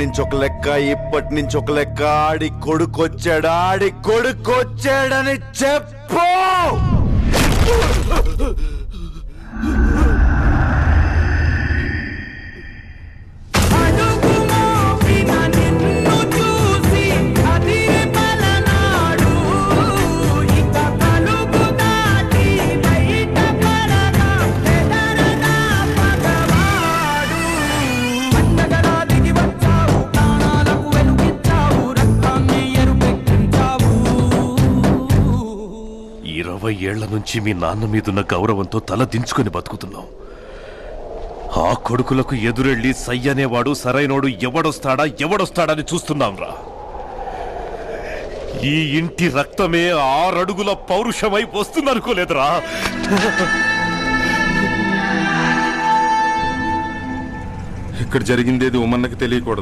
నుంచి ఒక లెక్క, ఇప్పటి నుంచి ఒక లెక్క. ఆడి కొడుకొచ్చాడని చెప్పు. ఏళ్ల నుంచి మీ నాన్న మీదున్న గౌరవంతో తల దించుకొని బతుకుతున్నాం. ఆ కొడుకులకు ఎదురెళ్ళి సయ్యనేవాడు సరైనోడు ఎవడొస్తాడని చూస్తున్నాం రా. ఈ ఇంటి రక్తమే 6 అడుగుల పౌరుషమై వస్తుందనుకోలేదురా. ఇక్కడ జరిగిందేది ఉమ్మన్నకి తెలియకూడదు.